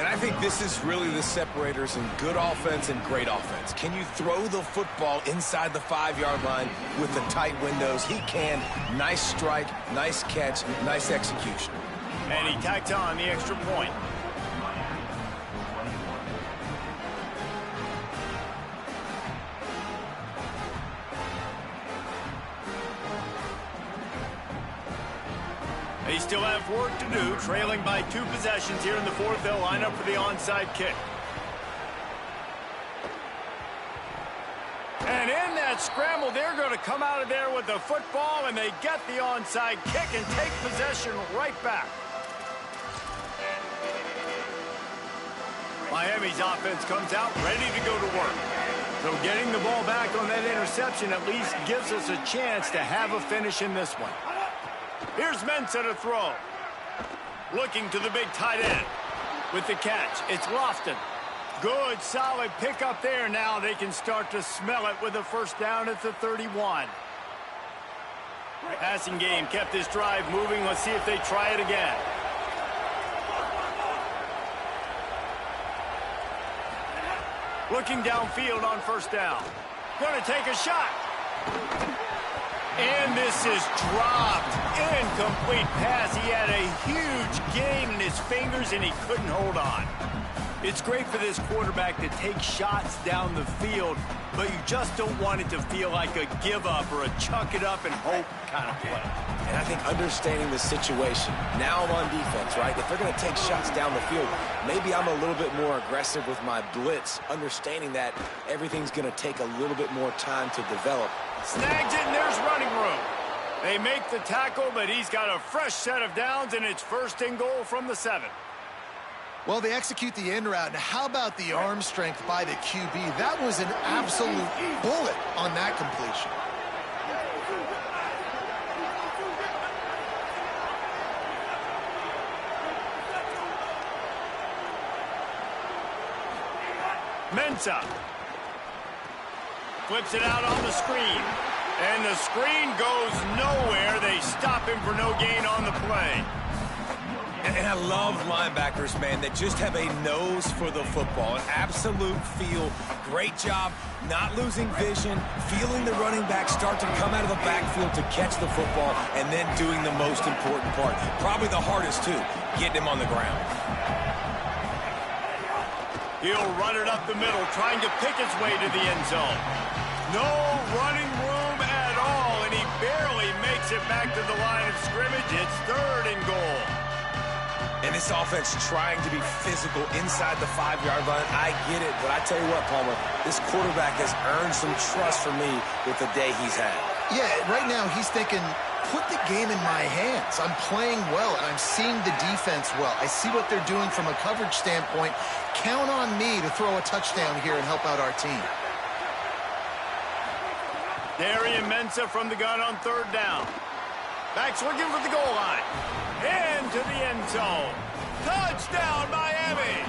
And I think this is really the separators in good offense and great offense. Can you throw the football inside the 5-yard line with the tight windows? He can. Nice strike, nice catch, nice execution. And he tacked on the extra point. They still have work to do, trailing by 2 possessions here in the 4th. They'll line up for the onside kick. And in that scramble, they're going to come out of there with the football, and they get the onside kick and take possession right back. Miami's offense comes out ready to go to work. So getting the ball back on that interception at least gives us a chance to have a finish in this one. Here's Mensah to throw. Looking to the big tight end. With the catch, it's Lofton. Good, solid pickup there. Now they can start to smell it with a first down at the 31. Passing game kept this drive moving. Let's see if they try it again. Looking downfield on first down. Going to take a shot. And this is dropped. Incomplete pass. He had a huge gain in his fingers, and he couldn't hold on. It's great for this quarterback to take shots down the field, but you just don't want it to feel like a give-up or a chuck-it-up and hope kind of play. And I think understanding the situation, now I'm on defense, right? If they're going to take shots down the field, maybe I'm a little bit more aggressive with my blitz, understanding that everything's going to take a little bit more time to develop. Snags it, and there's running room. They make the tackle, but he's got a fresh set of downs, and it's 1st and goal from the 7. Well, they execute the in route. Now, how about the arm strength by the QB? That was an absolute bullet on that completion. Mensah flips it out on the screen. And the screen goes nowhere. They stop him for no gain on the play. And I love linebackers, man, that just have a nose for the football, an absolute feel. Great job not losing vision, feeling the running back start to come out of the backfield to catch the football, and then doing the most important part. Probably the hardest, too, getting him on the ground. He'll run it up the middle, trying to pick his way to the end zone. No running room at all, and he barely makes it back to the line of scrimmage. It's 3rd and goal. And this offense trying to be physical inside the 5-yard line. I get it, but I tell you what, Palmer, this quarterback has earned some trust from me with the day he's had. Yeah, right now he's thinking, put the game in my hands. I'm playing well, and I'm seeing the defense well. I see what they're doing from a coverage standpoint. Count on me to throw a touchdown here and help out our team. Darian Mensah from the gun on 3rd down. Back swinging for the goal line. Into the end zone. Touchdown, Miami!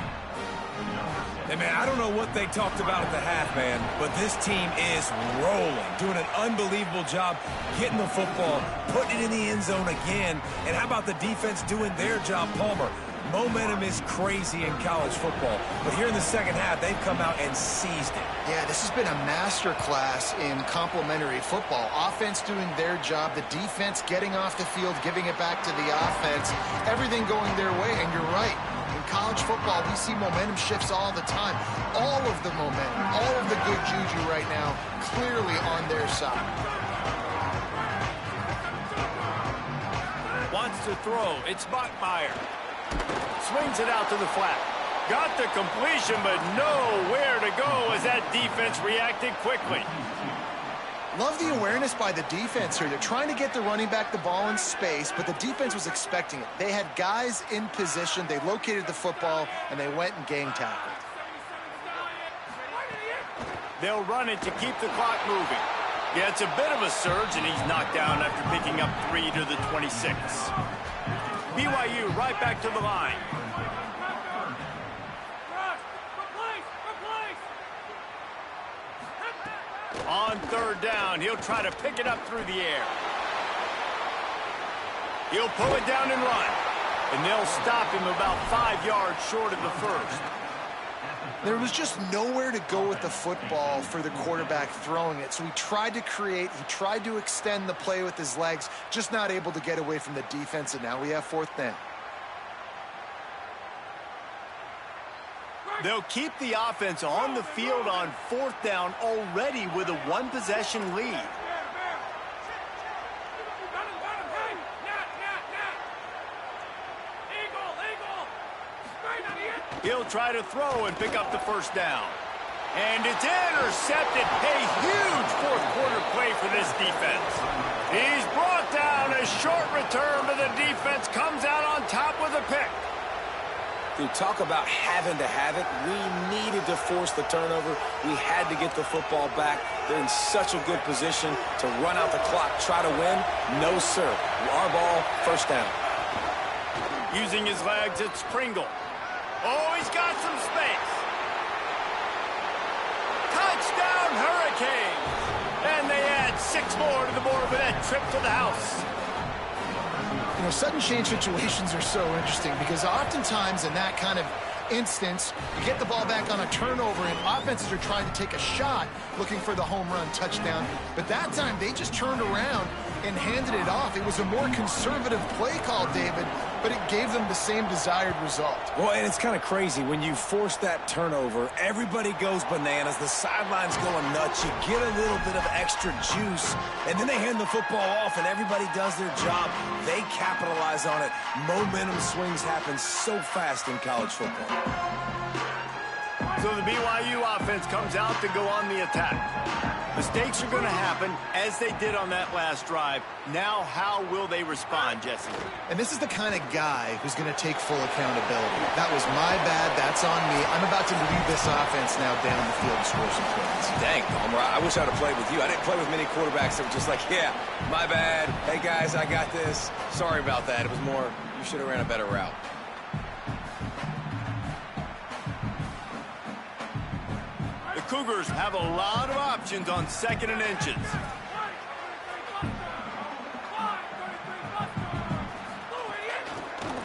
Hey, man, I don't know what they talked about at the half, man, but this team is rolling, doing an unbelievable job getting the football, putting it in the end zone again. And how about the defense doing their job, Palmer? Momentum is crazy in college football, but here in the second half, they've come out and seized it. Yeah, this has been a master class in complementary football. Offense doing their job, the defense getting off the field, giving it back to the offense, everything going their way, and you're right. In college football, we see momentum shifts all the time. All of the momentum, all of the good juju right now, clearly on their side. Wants to throw. It's Bachmeier. Swings it out to the flat. Got the completion, but nowhere to go as that defense reacted quickly. Love the awareness by the defense here. They're trying to get the running back the ball in space, but the defense was expecting it. They had guys in position. They located the football, and they went and gang tackled. They'll run it to keep the clock moving. Yeah, it's a bit of a surge, and he's knocked down after picking up 3 to the 26. BYU right back to the line. On 3rd down, he'll try to pick it up through the air. He'll pull it down and run. and they'll stop him about 5 yards short of the first. There was just nowhere to go with the football for the quarterback throwing it. So he tried to create, he tried to extend the play with his legs, just not able to get away from the defense, and now we have 4th down. They'll keep the offense on the field on 4th down already with a 1-possession lead. He'll try to throw and pick up the 1st down. And it's intercepted. A huge 4th-quarter play for this defense. He's brought down. A short return, but the defense comes out on top with a pick. Dude, talk about having to have it. We needed to force the turnover. We had to get the football back. They're in such a good position to run out the clock, try to win. No, sir. Our ball, 1st down. Using his legs, it's Pringle. Oh, he's got some space. Touchdown, Hurricanes. And they add 6 more to the board with that trip to the house. You know, sudden change situations are so interesting because oftentimes in that kind of instance, you get the ball back on a turnover and offenses are trying to take a shot looking for the home run touchdown. But that time, they just turned around and handed it off. It was a more conservative play call, David, but it gave them the same desired result. Well, and it's kind of crazy. When you force that turnover, everybody goes bananas. The sideline's going nuts. You get a little bit of extra juice, and then they hand the football off, and everybody does their job. They capitalize on it. Momentum swings happen so fast in college football. So the BYU offense comes out to go on the attack. Mistakes are going to happen, as they did on that last drive. Now, how will they respond, Jesse? And this is the kind of guy who's going to take full accountability. That was my bad. That's on me. I'm about to lead this offense now down the field and score some points. Dang, Palmer, I wish I'd have played with you. I didn't play with many quarterbacks that were just like, yeah, my bad. Hey, guys, I got this. Sorry about that. It was more, you should have ran a better route. Cougars have a lot of options on 2nd and inches.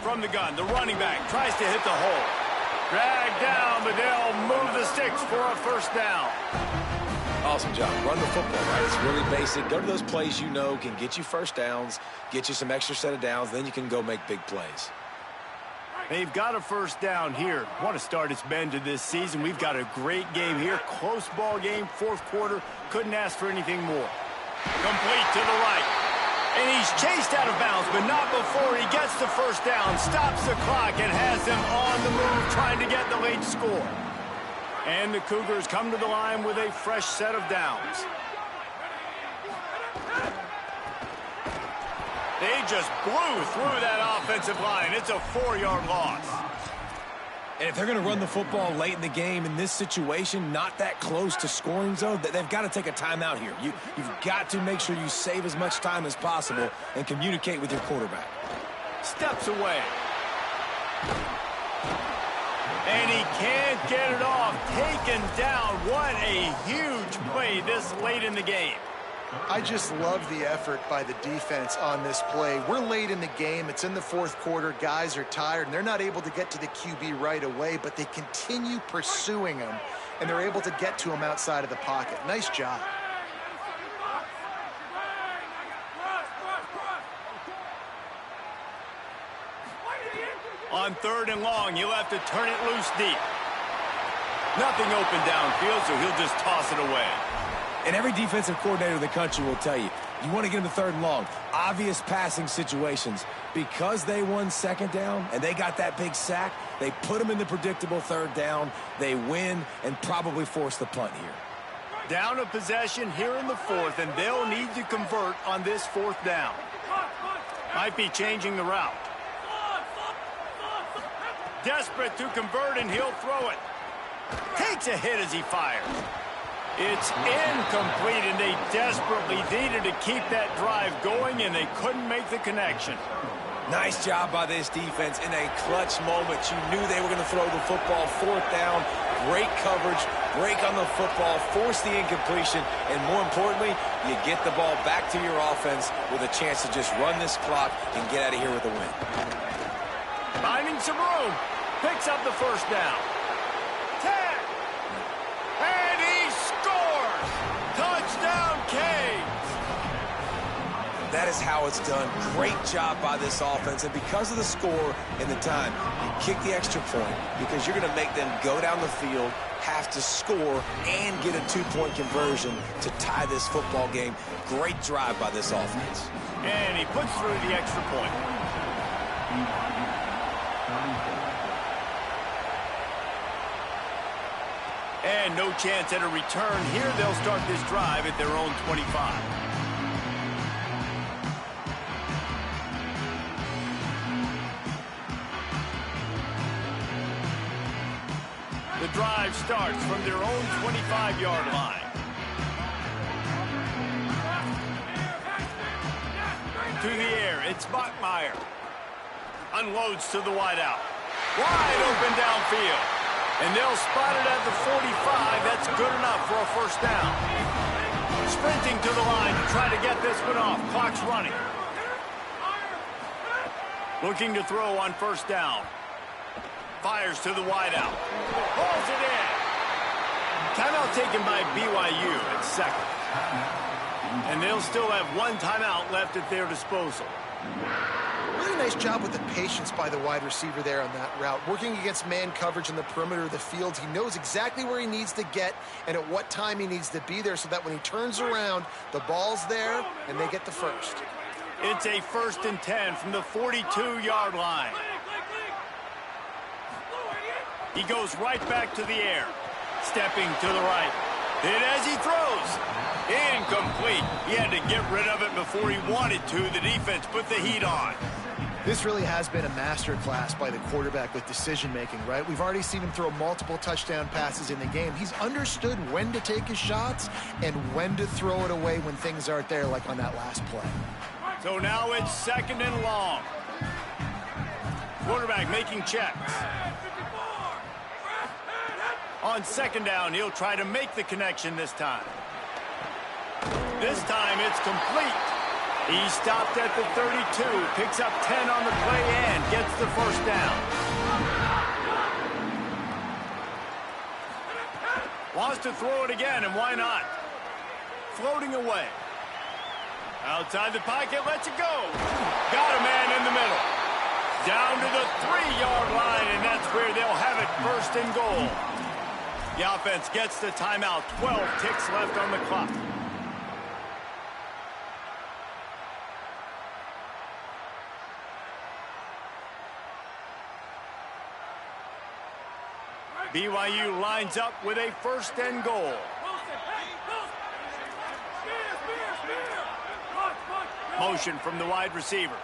From the gun, the running back tries to hit the hole. Dragged down, but they'll move the sticks for a 1st down. Awesome job. Run the football, right? It's really basic. Go to those plays you know can get you 1st downs, get you some extra set of downs, then you can go make big plays. They've got a 1st down here. What a start it's been to this season. We've got a great game here. Close ball game, 4th quarter. Couldn't ask for anything more. Complete to the right. And he's chased out of bounds, but not before he gets the 1st down. Stops the clock and has them on the move trying to get the late score. And the Cougars come to the line with a fresh set of downs. They just blew through that offensive line. It's a 4-yard loss. And if they're going to run the football late in the game in this situation, not that close to scoring zone, they've got to take a timeout here. You've got to make sure you save as much time as possible and communicate with your quarterback. Steps away. And he can't get it off. Taken down. What a huge play this late in the game. I just love the effort by the defense on this play. We're late in the game. It's in the 4th quarter. Guys are tired, and they're not able to get to the QB right away, but they continue pursuing him, and they're able to get to him outside of the pocket. Nice job. On 3rd and long, he'll have to turn it loose deep. Nothing open downfield, so he'll just toss it away. And every defensive coordinator in the country will tell you, you want to get them to 3rd and long, obvious passing situations. Because they won 2nd down and they got that big sack, they put them in the predictable 3rd down. They win and probably force the punt here. Down a possession here in the 4th, and they'll need to convert on this 4th down. Might be changing the route. Desperate to convert, and he'll throw it. Takes a hit as he fires. It's incomplete, and they desperately needed to keep that drive going, and they couldn't make the connection. Nice job by this defense in a clutch moment. You knew they were going to throw the football. 4th down, great coverage, break on the football, force the incompletion, and more importantly, you get the ball back to your offense with a chance to just run this clock and get out of here with a win. Finding some room. Picks up the first down. 10. And he scores! Touchdown, Canes! That is how it's done. Great job by this offense. And because of the score and the time, you kick the extra point because you're going to make them go down the field, have to score, and get a two-point conversion to tie this football game. Great drive by this offense. And he puts through the extra point. And no chance at a return. Here they'll start this drive at their own 25. The drive starts from their own 25-yard line. To the air, it's Bachmeier. Unloads to the wideout. Wide open downfield. And they'll spot it at the 45. That's good enough for a first down. Sprinting to the line to try to get this one off. Clock's running. Looking to throw on first down. Fires to the wideout. Pulls it in. Timeout taken by BYU at second. And they'll still have one timeout left at their disposal. Really nice job with the patience by the wide receiver there on that route. Working against man coverage in the perimeter of the field. He knows exactly where he needs to get and at what time he needs to be there so that when he turns around, the ball's there and they get the first. It's a 1st and 10 from the 42-yard line. He goes right back to the air. Stepping to the right. And as he throws, incomplete. He had to get rid of it before he wanted to. The defense put the heat on. This really has been a masterclass by the quarterback with decision-making, right? We've already seen him throw multiple touchdown passes in the game. He's understood when to take his shots and when to throw it away when things aren't there, like on that last play. So now it's 2nd and long. Quarterback making checks. On 2nd down, he'll try to make the connection this time. This time it's complete. He stopped at the 32, picks up 10 on the play and gets the first down. Wants to throw it again, and why not? Floating away. Outside the pocket, lets it go. Got a man in the middle. Down to the 3-yard line, and that's where they'll have it 1st and goal. The offense gets the timeout. 12 ticks left on the clock. BYU lines up with a 1st and goal. Motion from the wide receiver.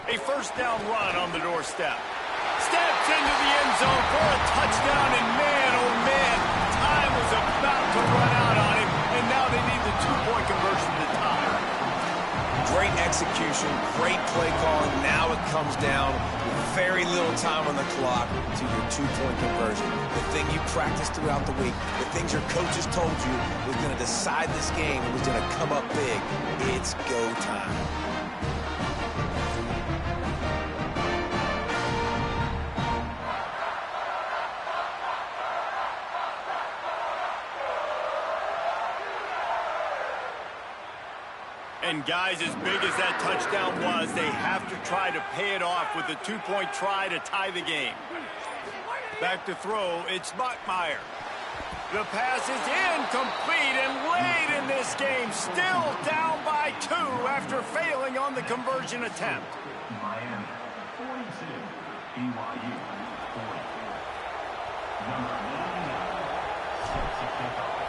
A 1st down run on the doorstep. Steps into the end zone for a touchdown, and man, oh man, time was about to run out on him, and now they need the 2-point conversion to tie. Great execution, great play calling. Now it comes down with very little time on the clock to your 2-point conversion. The thing you practiced throughout the week, the things your coaches told you was going to decide this game and was going to come up big. It's go time. And guys, as big as that touchdown was, they have to try to pay it off with a 2-point try to tie the game. Back to throw, it's Bachmeier. The pass is incomplete, and late in this game, still down by 2 after failing on the conversion attempt. Miami 42, BYU 40. Number 99 sets a kickoff.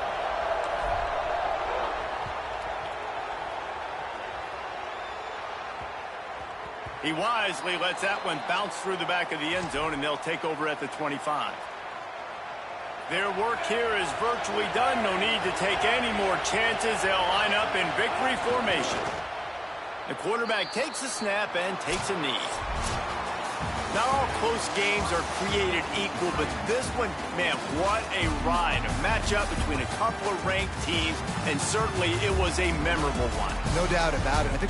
He wisely lets that one bounce through the back of the end zone, and they'll take over at the 25. Their work here is virtually done. No need to take any more chances. They'll line up in victory formation. The quarterback takes a snap and takes a knee. Not all close games are created equal, but this one, man, what a ride. A matchup between a couple of ranked teams, and certainly it was a memorable one. No doubt about it. I think